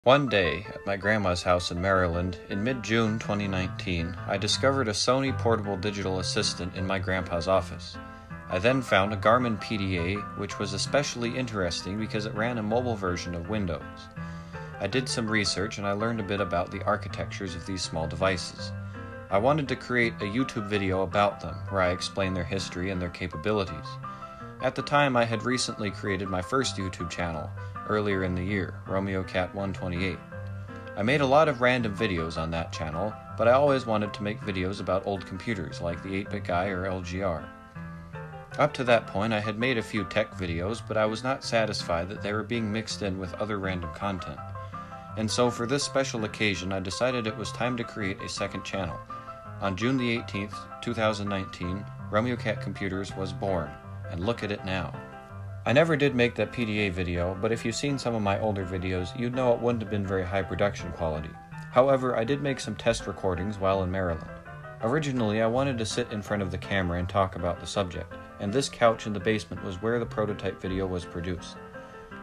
One day, at my grandma's house in Maryland, in mid-June 2019, I discovered a Sony portable digital assistant in my grandpa's office. I then found a Garmin PDA, which was especially interesting because it ran a mobile version of Windows. I did some research and I learned a bit about the architectures of these small devices. I wanted to create a YouTube video about them, where I explain their history and their capabilities. At the time, I had recently created my first YouTube channel, earlier in the year, Romeo Cat 128. I made a lot of random videos on that channel, but I always wanted to make videos about old computers like the 8-bit guy or LGR. Up to that point, I had made a few tech videos, but I was not satisfied that they were being mixed in with other random content. And so for this special occasion, I decided it was time to create a second channel. On June the 18th, 2019, Romeo Cat Computers was born, and look at it now. I never did make that PDA video, but if you've seen some of my older videos, you'd know it wouldn't have been very high production quality. However, I did make some test recordings while in Maryland. Originally, I wanted to sit in front of the camera and talk about the subject, and this couch in the basement was where the prototype video was produced.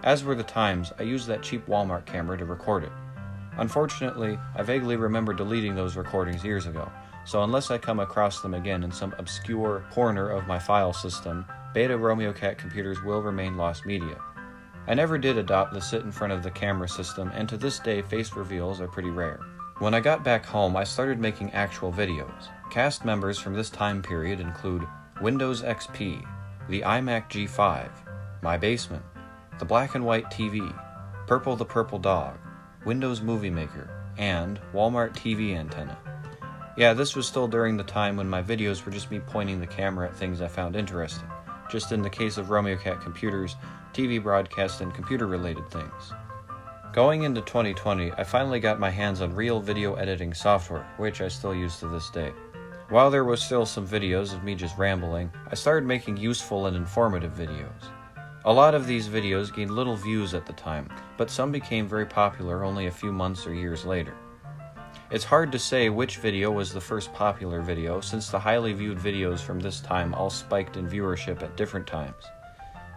As were the times, I used that cheap Walmart camera to record it. Unfortunately, I vaguely remember deleting those recordings years ago, so unless I come across them again in some obscure corner of my file system, Beta Romeo Cat Computers will remain lost media. I never did adopt the sit in front of the camera system, and to this day face reveals are pretty rare. When I got back home, I started making actual videos. Cast members from this time period include Windows XP, the iMac G5, my basement, the black and white TV, Purple the Purple Dog, Windows Movie Maker, and Walmart TV antenna. Yeah, this was still during the time when my videos were just me pointing the camera at things I found interesting. Just in the case of Romeo Cat Computers, TV broadcast and computer-related things. Going into 2020, I finally got my hands on real video editing software, which I still use to this day. While there was still some videos of me just rambling, I started making useful and informative videos. A lot of these videos gained little views at the time, but some became very popular only a few months or years later. It's hard to say which video was the first popular video, since the highly viewed videos from this time all spiked in viewership at different times.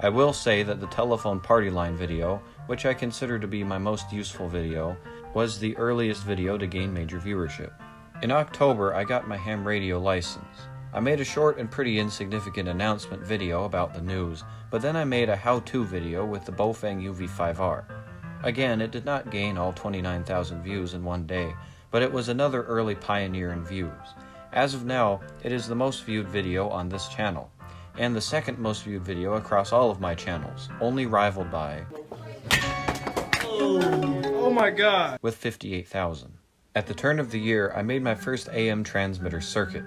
I will say that the telephone party line video, which I consider to be my most useful video, was the earliest video to gain major viewership. In October, I got my ham radio license. I made a short and pretty insignificant announcement video about the news, but then I made a how-to video with the Bofang UV5R. Again, it did not gain all 29,000 views in one day, but it was another early pioneer in views. As of now, it is the most viewed video on this channel, and the second most viewed video across all of my channels, only rivaled by... Oh my god! With 58,000. At the turn of the year, I made my first AM transmitter circuit.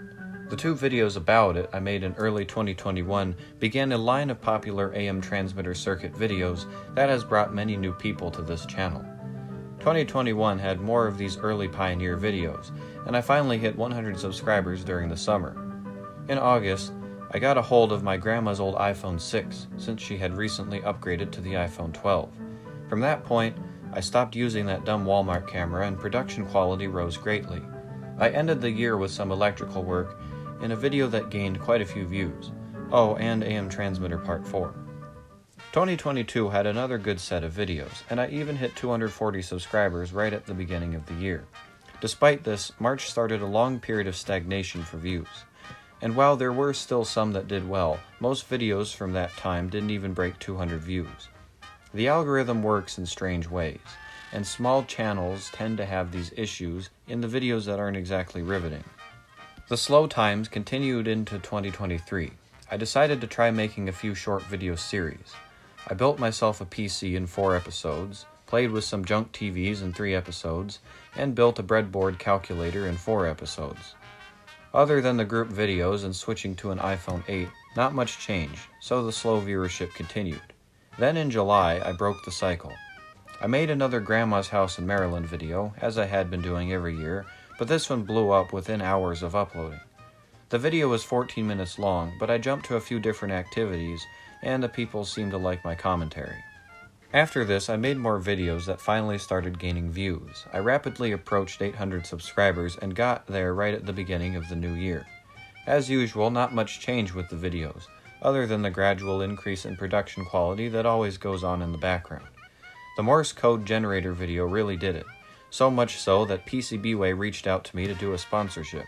The two videos about it I made in early 2021 began a line of popular AM transmitter circuit videos that has brought many new people to this channel. 2021 had more of these early pioneer videos, and I finally hit 100 subscribers during the summer. In August, I got a hold of my grandma's old iPhone 6, since she had recently upgraded to the iPhone 12. From that point, I stopped using that dumb Walmart camera and production quality rose greatly. I ended the year with some electrical work in a video that gained quite a few views. Oh, and AM Transmitter Part 4. 2022 had another good set of videos, and I even hit 240 subscribers right at the beginning of the year. Despite this, March started a long period of stagnation for views. And while there were still some that did well, most videos from that time didn't even break 200 views. The algorithm works in strange ways, and small channels tend to have these issues in the videos that aren't exactly riveting. The slow times continued into 2023. I decided to try making a few short video series. I built myself a PC in 4 episodes, played with some junk TVs in 3 episodes, and built a breadboard calculator in 4 episodes. Other than the group videos and switching to an iPhone 8, not much changed, so the slow viewership continued. Then in July, I broke the cycle. I made another Grandma's House in Maryland video, as I had been doing every year, but this one blew up within hours of uploading. The video was 14 minutes long, but I jumped to a few different activities, and the people seemed to like my commentary. After this, I made more videos that finally started gaining views. I rapidly approached 800 subscribers and got there right at the beginning of the new year. As usual, not much changed with the videos, other than the gradual increase in production quality that always goes on in the background. The Morse code generator video really did it, so much so that PCBWay reached out to me to do a sponsorship.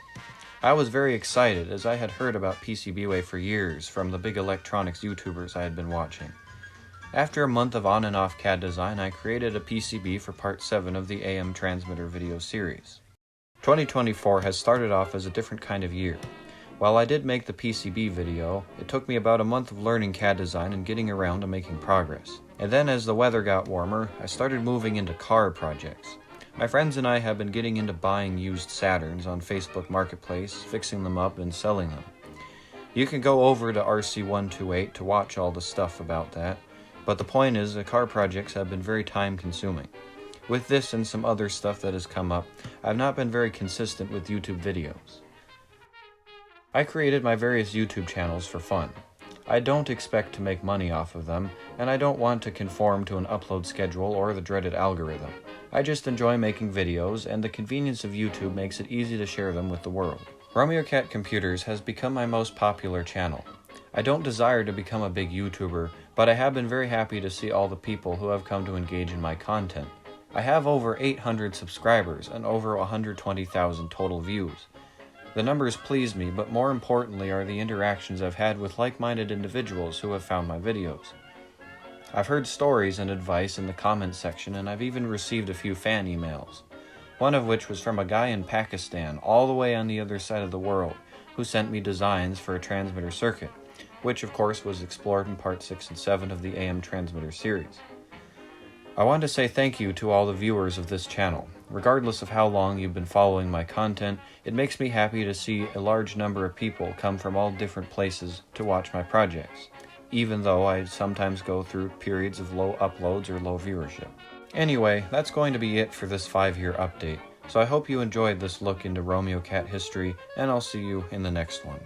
I was very excited as I had heard about PCBWay for years from the big electronics YouTubers I had been watching. After a month of on and off CAD design, I created a PCB for part 7 of the AM transmitter video series. 2024 has started off as a different kind of year. While I did make the PCB video, it took me about a month of learning CAD design and getting around to making progress. And then as the weather got warmer, I started moving into car projects. My friends and I have been getting into buying used Saturns on Facebook Marketplace, fixing them up and selling them. You can go over to RC128 to watch all the stuff about that, but the point is the car projects have been very time consuming. With this and some other stuff that has come up, I've not been very consistent with YouTube videos. I created my various YouTube channels for fun. I don't expect to make money off of them, and I don't want to conform to an upload schedule or the dreaded algorithm. I just enjoy making videos, and the convenience of YouTube makes it easy to share them with the world. Romeo Cat Computers has become my most popular channel. I don't desire to become a big YouTuber, but I have been very happy to see all the people who have come to engage in my content. I have over 800 subscribers and over 120,000 total views. The numbers please me, but more importantly are the interactions I've had with like-minded individuals who have found my videos. I've heard stories and advice in the comments section, and I've even received a few fan emails. One of which was from a guy in Pakistan, all the way on the other side of the world, who sent me designs for a transmitter circuit, which of course was explored in part 6 and 7 of the AM transmitter series. I want to say thank you to all the viewers of this channel. Regardless of how long you've been following my content, it makes me happy to see a large number of people come from all different places to watch my projects, even though I sometimes go through periods of low uploads or low viewership. Anyway, that's going to be it for this 5-year update, so I hope you enjoyed this look into Romeo Cat history, and I'll see you in the next one.